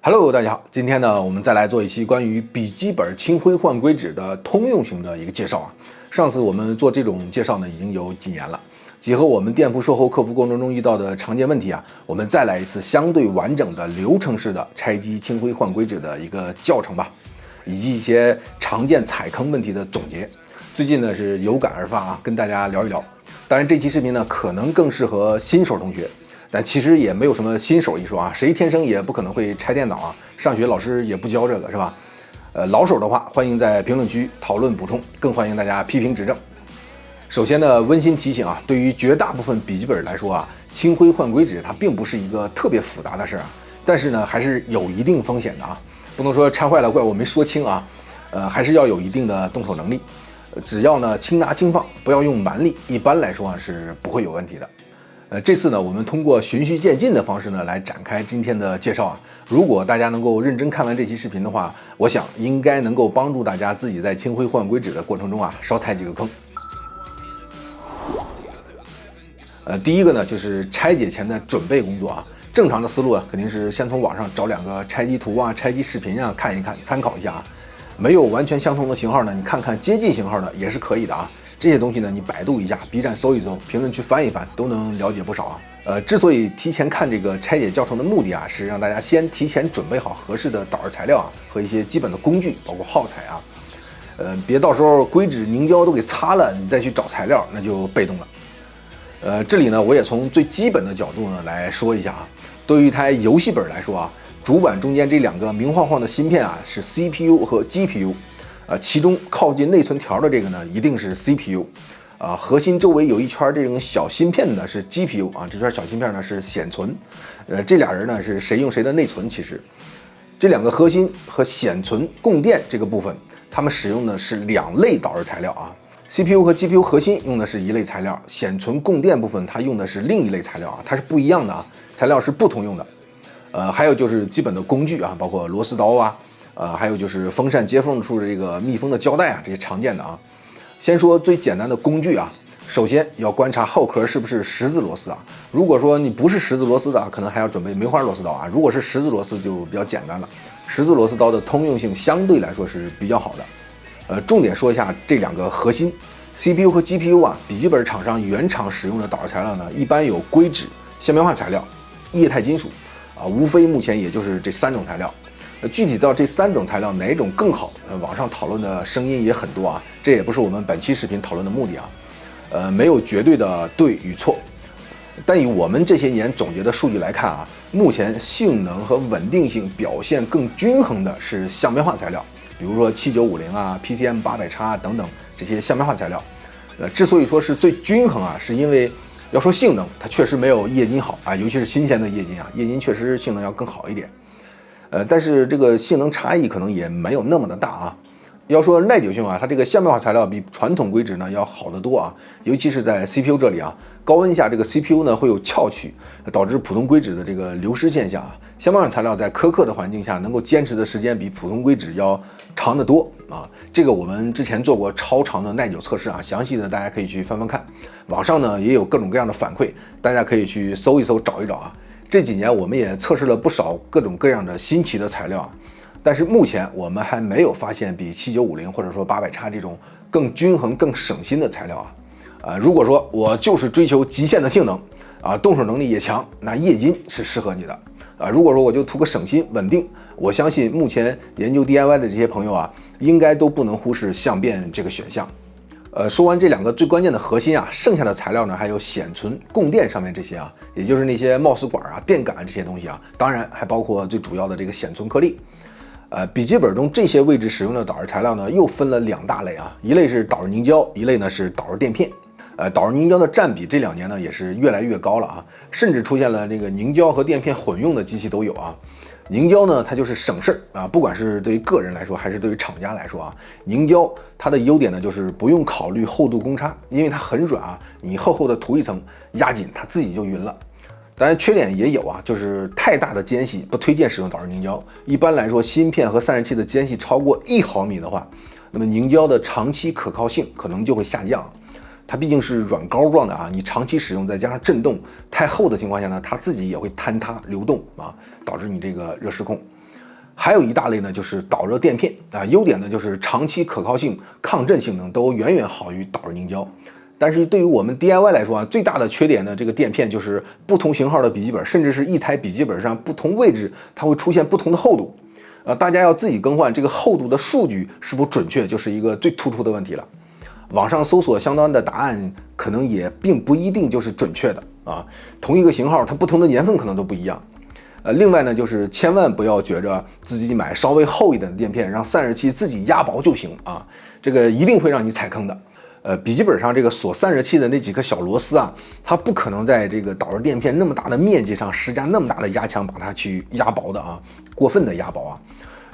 Hello， 大家好，今天呢，我们再来做一期关于笔记本清灰换硅脂的通用型的一个介绍啊。上次我们做这种介绍呢，已经有几年了。结合我们店铺售后客服过程中遇到的常见问题啊，我们再来一次相对完整的流程式的拆机清灰换硅脂的一个教程吧，以及一些常见踩坑问题的总结。最近呢是有感而发啊，跟大家聊一聊。当然，这期视频呢可能更适合新手同学。但其实也没有什么新手一说啊，谁天生也不可能会拆电脑啊，上学老师也不教这个是吧？老手的话，欢迎在评论区讨论补充，更欢迎大家批评指正。首先呢，温馨提醒啊，对于绝大部分笔记本来说啊，清灰换硅脂它并不是一个特别复杂的事啊，但是呢，还是有一定风险的啊，不能说拆坏了怪我没说清啊，还是要有一定的动手能力，只要呢轻拿轻放，不要用蛮力，一般来说啊是不会有问题的。这次呢，我们通过循序渐进的方式呢，来展开今天的介绍啊。如果大家能够认真看完这期视频的话，我想应该能够帮助大家自己在清灰换硅脂的过程中啊，少踩几个坑。第一个呢，就是拆解前的准备工作啊。正常的思路啊，肯定是先从网上找两个拆机图啊、拆机视频啊看一看，参考一下啊。没有完全相同的型号呢，你看看接近型号的也是可以的啊。这些东西呢，你百度一下 ，B 站搜一搜，评论区翻一翻，都能了解不少啊。之所以提前看这个拆解教程的目的啊，是让大家先提前准备好合适的导热材料啊和一些基本的工具，包括耗材啊。别到时候硅脂凝胶都给擦了，你再去找材料，那就被动了。这里呢，我也从最基本的角度呢来说一下啊。对于一台游戏本来说啊，主板中间这两个明晃晃的芯片啊，是 CPU 和 GPU。其中靠近内存条的这个呢，一定是 CPU， 核心周围有一圈这种小芯片呢是 GPU 啊，这圈小芯片呢是显存，这俩人呢是谁用谁的内存？其实这两个核心和显存供电这个部分，它们使用的是两类导热材料啊。CPU 和 GPU 核心用的是一类材料，显存供电部分它用的是另一类材料啊，它是不一样的啊，材料是不通用的。还有就是基本的工具啊，包括螺丝刀啊。还有就是风扇接缝处的这个密封的胶带啊，这些常见的啊。先说最简单的工具啊，首先要观察后壳是不是十字螺丝啊。如果说你不是十字螺丝的，可能还要准备梅花螺丝刀啊。如果是十字螺丝就比较简单了，十字螺丝刀的通用性相对来说是比较好的。重点说一下这两个核心 CPU 和 GPU 啊，笔记本厂商原厂使用的导热材料呢，一般有硅脂、纤棉化材料、液态金属啊，无非目前也就是这三种材料。具体到这三种材料哪种更好，网上讨论的声音也很多啊，这也不是我们本期视频讨论的目的啊。没有绝对的对与错，但以我们这些年总结的数据来看啊，目前性能和稳定性表现更均衡的是橡棉化材料，比如说7950啊、PCM 800X 啊等等这些橡棉化材料。之所以说是最均衡啊，是因为要说性能，它确实没有液晶好啊，尤其是新鲜的液晶啊，液晶确实性能要更好一点。但是这个性能差异可能也没有那么的大啊。要说耐久性啊，它这个橡棉化材料比传统硅脂呢要好得多啊，尤其是在 CPU 这里啊，高温下这个 CPU 呢会有翘曲，导致普通硅脂的这个流失现象啊。橡棉化材料在苛刻的环境下能够坚持的时间比普通硅脂要长得多啊。这个我们之前做过超长的耐久测试啊，详细的大家可以去翻翻看，网上呢也有各种各样的反馈，大家可以去搜一搜找一找啊。这几年我们也测试了不少各种各样的新奇的材料啊，但是目前我们还没有发现比7950或者说800X这种更均衡、更省心的材料啊。如果说我就是追求极限的性能啊，动手能力也强，那液晶是适合你的啊。如果说我就图个省心、稳定，我相信目前研究 DIY 的这些朋友啊，应该都不能忽视相变这个选项。说完这两个最关键的核心啊，剩下的材料呢，还有显存、供电上面这些啊，也就是那些冒丝管啊、电感这些东西啊，当然还包括最主要的这个显存颗粒。笔记本中这些位置使用的导热材料呢，又分了两大类啊，一类是导热凝胶，一类呢是导热垫片。导热凝胶的占比这2年呢也是越来越高了啊，甚至出现了这个凝胶和垫片混用的机器都有啊。凝胶呢，它就是省事儿啊，不管是对于个人来说，还是对于厂家来说啊，凝胶它的优点呢，就是不用考虑厚度公差，因为它很软啊，你厚厚的涂一层压紧，它自己就匀了。当然缺点也有啊，就是太大的间隙不推荐使用导热凝胶。一般来说，芯片和散热器的间隙超过1毫米的话，那么凝胶的长期可靠性可能就会下降。它毕竟是软膏状的啊，你长期使用再加上震动太厚的情况下呢，它自己也会坍塌流动啊，导致你这个热失控。还有一大类呢，就是导热垫片啊，优点呢就是长期可靠性、抗震性能都远远好于导热凝胶。但是对于我们 DIY 来说啊，最大的缺点呢，这个垫片就是不同型号的笔记本，甚至是一台笔记本上不同位置，它会出现不同的厚度。大家要自己更换这个厚度的数据是否准确，就是一个最突出的问题了。网上搜索相关的答案，可能也并不一定就是准确的啊。同一个型号，它不同的年份可能都不一样。另外呢，就是千万不要觉着自己买稍微厚一点的垫片，让散热器自己压薄就行啊，这个一定会让你踩坑的。笔记本上这个锁散热器的那几颗小螺丝啊，它不可能在这个导热垫片那么大的面积上施加那么大的压强把它去压薄的啊，过分的压薄啊。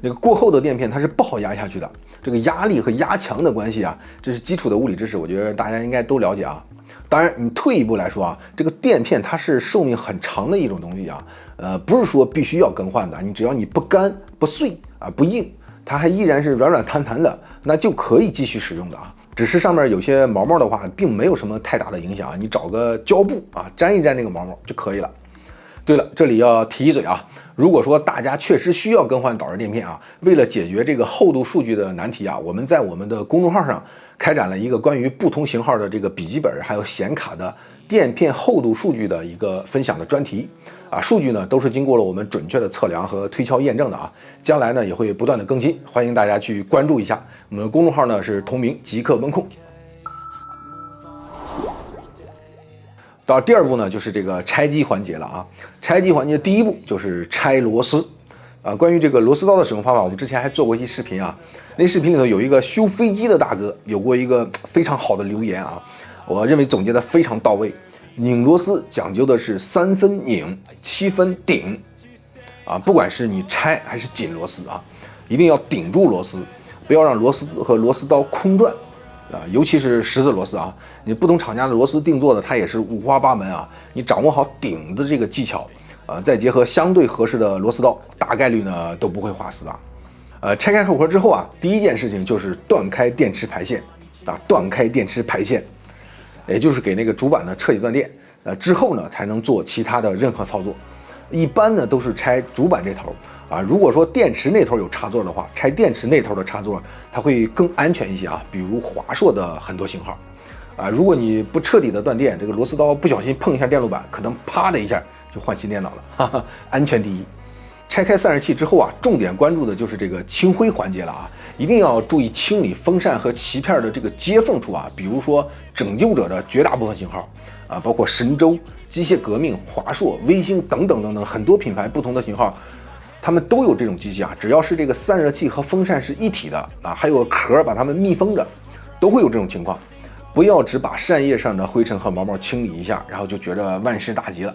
那个过厚的垫片它是不好压下去的，这个压力和压强的关系啊，这是基础的物理知识，我觉得大家应该都了解啊。当然，你退一步来说啊，这个垫片它是寿命很长的一种东西啊，不是说必须要更换的，你只要你不干、不碎啊、不硬，它还依然是软软弹弹的，那就可以继续使用的啊。只是上面有些毛毛的话，并没有什么太大的影响啊，你找个胶布啊粘一粘这个毛毛就可以了。对了，这里要提一嘴啊，如果说大家确实需要更换导热垫片啊，为了解决这个厚度数据的难题啊，我们在我们的公众号上开展了一个关于不同型号的这个笔记本还有显卡的垫片厚度数据的一个分享的专题啊，数据呢都是经过了我们准确的测量和推敲验证的啊，将来呢也会不断的更新，欢迎大家去关注一下。我们的公众号呢是同名极客温控。到第二步呢，就是这个拆机环节了啊。拆机环节第一步就是拆螺丝啊。关于这个螺丝刀的使用方法，我们之前还做过一期视频啊。那视频里头有一个修飞机的大哥有过一个非常好的留言啊，我认为总结的非常到位。拧螺丝讲究的是3分拧7分顶啊，不管是你拆还是紧螺丝啊，一定要顶住螺丝，不要让螺丝和螺丝刀空转。尤其是十字螺丝啊，你不同厂家的螺丝定做的它也是五花八门啊，你掌握好顶的这个技巧，再结合相对合适的螺丝刀，大概率呢都不会划丝啊。拆开后壳之后啊，第一件事情就是断开电池排线啊，断开电池排线，也就是给那个主板呢彻底断电，之后呢才能做其他的任何操作。一般呢都是拆主板这头啊，如果说电池那头有插座的话，拆电池那头的插座，它会更安全一些啊。比如华硕的很多型号啊，如果你不彻底的断电，这个螺丝刀不小心碰一下电路板，可能啪的一下就换新电脑了，哈哈，安全第一。拆开散热器之后啊，重点关注的就是这个清灰环节了啊，一定要注意清理风扇和鳍片的这个接缝处啊，比如说拯救者的绝大部分型号啊，包括神州、机械革命、华硕、微星等等等等很多品牌不同的型号，他们都有这种机器啊。只要是这个散热器和风扇是一体的啊，还有个壳把它们密封着，都会有这种情况。不要只把扇叶上的灰尘和毛毛清理一下，然后就觉着万事大吉了。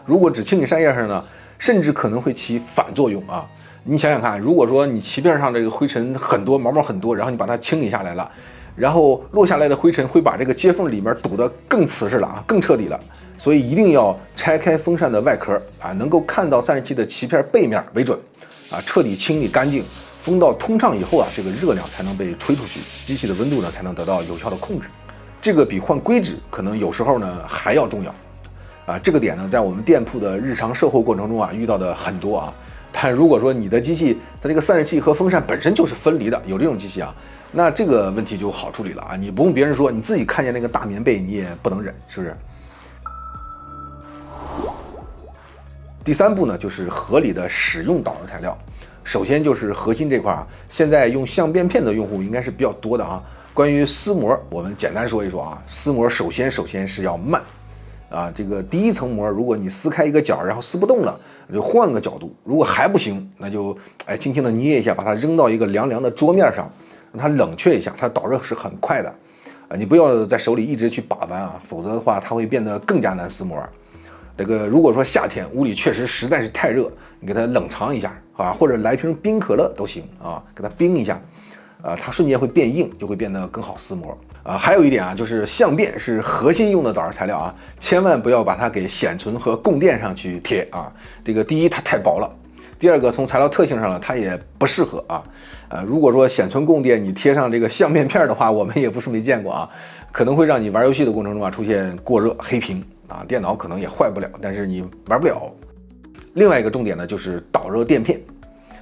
如果只清理扇叶上呢，甚至可能会起反作用啊！你想想看，如果说你鳍片上这个灰尘很多，毛毛很多，然后你把它清理下来了，然后落下来的灰尘会把这个接缝里面堵得更瓷实了啊，更彻底了。所以一定要拆开风扇的外壳啊，能够看到散热器的鳍片背面为准啊，彻底清理干净，风道通畅以后啊，这个热量才能被吹出去，机器的温度呢才能得到有效的控制。这个比换硅脂可能有时候呢还要重要。这个点呢，在我们店铺的日常售后过程中啊，遇到的很多啊。但如果说你的机器它这个散热器和风扇本身就是分离的，有这种机器啊，那这个问题就好处理了啊，你不用别人说，你自己看见那个大棉被你也不能忍，是不是？第三步呢，就是合理的使用导热材料。首先就是核心这块啊，现在用相变片的用户应该是比较多的啊。关于撕膜，我们简单说一说啊，撕膜首先是要慢。这个第一层膜，如果你撕开一个角，然后撕不动了，就换个角度。如果还不行，那就轻轻的捏一下，把它扔到一个凉凉的桌面上，让它冷却一下。它导热是很快的，你不要在手里一直去把玩啊，否则的话它会变得更加难撕膜。这个如果说夏天屋里确实实在是太热，你给它冷藏一下啊，或者来瓶冰可乐都行啊，给它冰一下。它瞬间会变硬，就会变得更好撕膜。还有一点啊，就是相变是核心用的导热材料啊，千万不要把它给显存和供电上去贴啊。这个第一它太薄了，第二个从材料特性上呢，它也不适合啊。如果说显存供电你贴上这个相变片的话，我们也不是没见过啊，可能会让你玩游戏的过程中啊出现过热黑屏啊，电脑可能也坏不了，但是你玩不了。另外一个重点呢，就是导热垫片。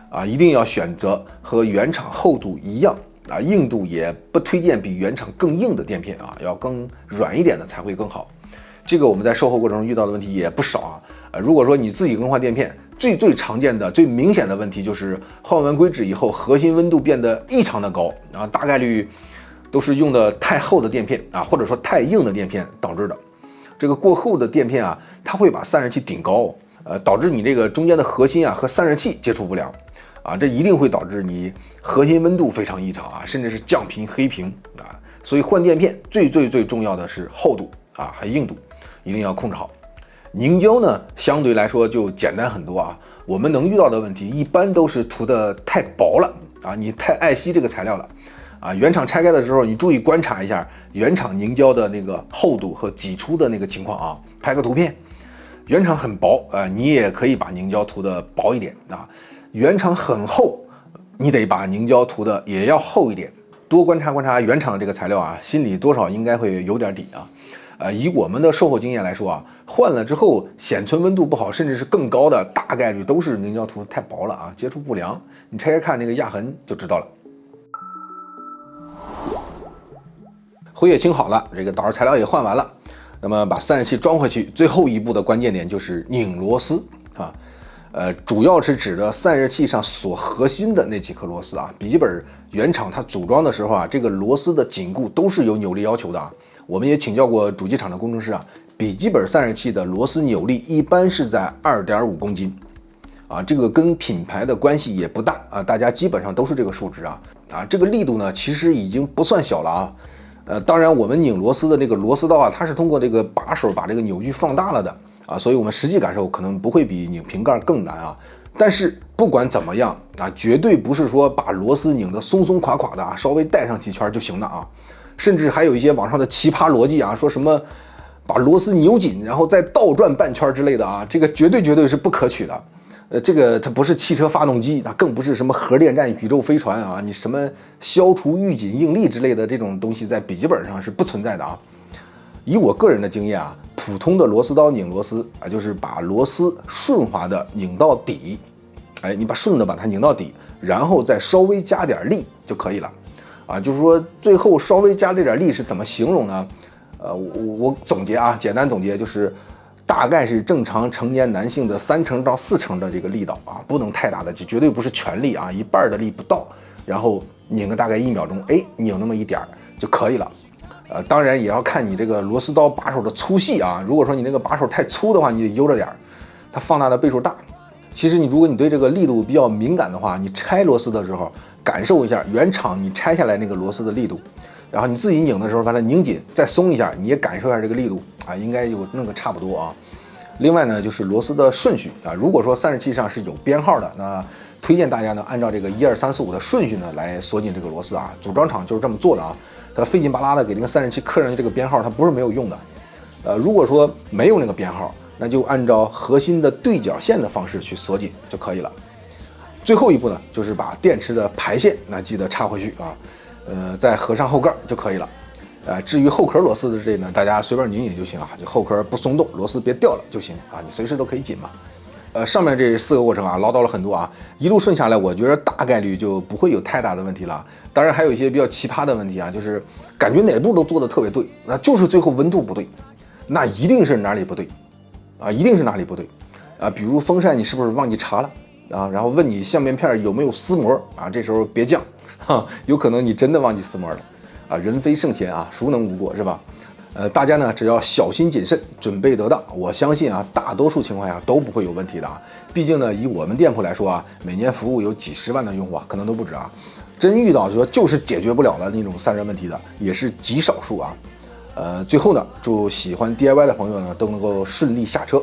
啊，一定要选择和原厂厚度一样啊，硬度也不推荐比原厂更硬的垫片啊，要更软一点的才会更好。这个我们在售后过程中遇到的问题也不少啊。如果说你自己更换垫片，最常见的、最明显的问题就是换完硅脂以后，核心温度变得异常的高啊，大概率都是用的太厚的垫片啊，或者说太硬的垫片导致的。这个过厚的垫片啊，它会把散热器顶高，导致你这个中间的核心啊和散热器接触不良啊，这一定会导致你核心温度非常异常啊，甚至是降频、黑屏啊。所以换垫片最重要的是厚度啊，还有硬度，一定要控制好。凝胶呢，相对来说就简单很多啊。我们能遇到的问题一般都是涂的太薄了啊，你太爱惜这个材料了啊。原厂拆开的时候，你注意观察一下原厂凝胶的那个厚度和挤出的那个情况啊，拍个图片。原厂很薄啊，你也可以把凝胶涂的薄一点啊。原厂很厚，你得把凝胶涂的也要厚一点。多观察观察原厂的这个材料啊，心里多少应该会有点底啊。以我们的售后经验来说啊，换了之后显存温度不好，甚至是更高的，大概率都是凝胶涂太薄了啊，接触不良。你拆开看那个压痕就知道了。灰也清好了，这个导热材料也换完了，那么把散热器装回去，最后一步的关键点就是拧螺丝啊。主要是指着散热器上锁核心的那几颗螺丝啊。笔记本原厂它组装的时候啊，这个螺丝的紧固都是有扭力要求的啊。我们也请教过主机厂的工程师啊，笔记本散热器的螺丝扭力一般是在2.5公斤啊，这个跟品牌的关系也不大啊，大家基本上都是这个数值啊。这个力度呢，其实已经不算小了啊。当然我们拧螺丝的这个螺丝刀啊，它是通过这个把手把这个扭矩放大了的啊，所以我们实际感受可能不会比拧瓶盖更难啊。但是不管怎么样啊，绝对不是说把螺丝拧得松松垮垮的啊，稍微带上几圈就行了啊。甚至还有一些网上的奇葩逻辑啊，说什么把螺丝扭紧，然后再倒转半圈之类的啊，这个绝对是不可取的。这个它不是汽车发动机，它更不是什么核电站、宇宙飞船啊，你什么消除预警应力之类的这种东西在笔记本上是不存在的啊。以我个人的经验啊，普通的螺丝刀拧螺丝啊，就是把螺丝顺滑的拧到底，你顺的把它拧到底，然后再稍微加点力就可以了。就是说最后稍微加这点力是怎么形容呢？我总结啊，简单总结就是大概是正常成年男性的3成到4成的这个力道啊，不能太大的，就绝对不是全力啊，一半的力不到，然后拧个大概1秒钟，拧那么一点就可以了。当然也要看你这个螺丝刀把手的粗细啊，如果说你那个把手太粗的话，你得悠着点，它放大的倍数大。其实如果你对这个力度比较敏感的话，你拆螺丝的时候感受一下原厂你拆下来那个螺丝的力度，然后你自己拧的时候把它拧紧，再松一下，你也感受一下这个力度啊，应该有弄个差不多啊。另外呢，就是螺丝的顺序啊，如果说散热器上是有编号的，那推荐大家呢按照这个1、2、3、4、5的顺序呢来锁紧这个螺丝啊。组装厂就是这么做的啊，它费劲巴拉的给这个散热器刻上去这个编号，它不是没有用的。如果说没有那个编号，那就按照核心的对角线的方式去锁紧就可以了。最后一步呢，就是把电池的排线那记得插回去啊，再合上后盖就可以了。至于后壳螺丝的这呢，大家随便拧拧就行啊，就后壳不松动，螺丝别掉了就行啊，你随时都可以紧嘛。上面这4个过程啊，唠叨了很多啊，一路顺下来，我觉得大概率就不会有太大的问题了。当然还有一些比较奇葩的问题啊，就是感觉哪步都做得特别对，那就是最后温度不对，那一定是哪里不对啊，一定是哪里不对啊。比如风扇你是不是忘记插了啊？然后问你相面片有没有撕膜啊？这时候别犟，有可能你真的忘记撕膜了啊。人非圣贤啊，孰能无过是吧？大家呢只要小心谨慎，准备得当，我相信啊，大多数情况下都不会有问题的啊。毕竟呢，以我们店铺来说啊，每年服务有几十万的用户啊，可能都不止啊。真遇到说就是解决不了的那种散热问题的，也是极少数啊。最后呢，祝喜欢 DIY 的朋友呢都能够顺利下车。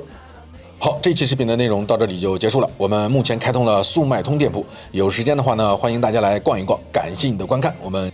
好，这期视频的内容到这里就结束了。我们目前开通了速卖通店铺，有时间的话呢，欢迎大家来逛一逛。感谢你的观看，我们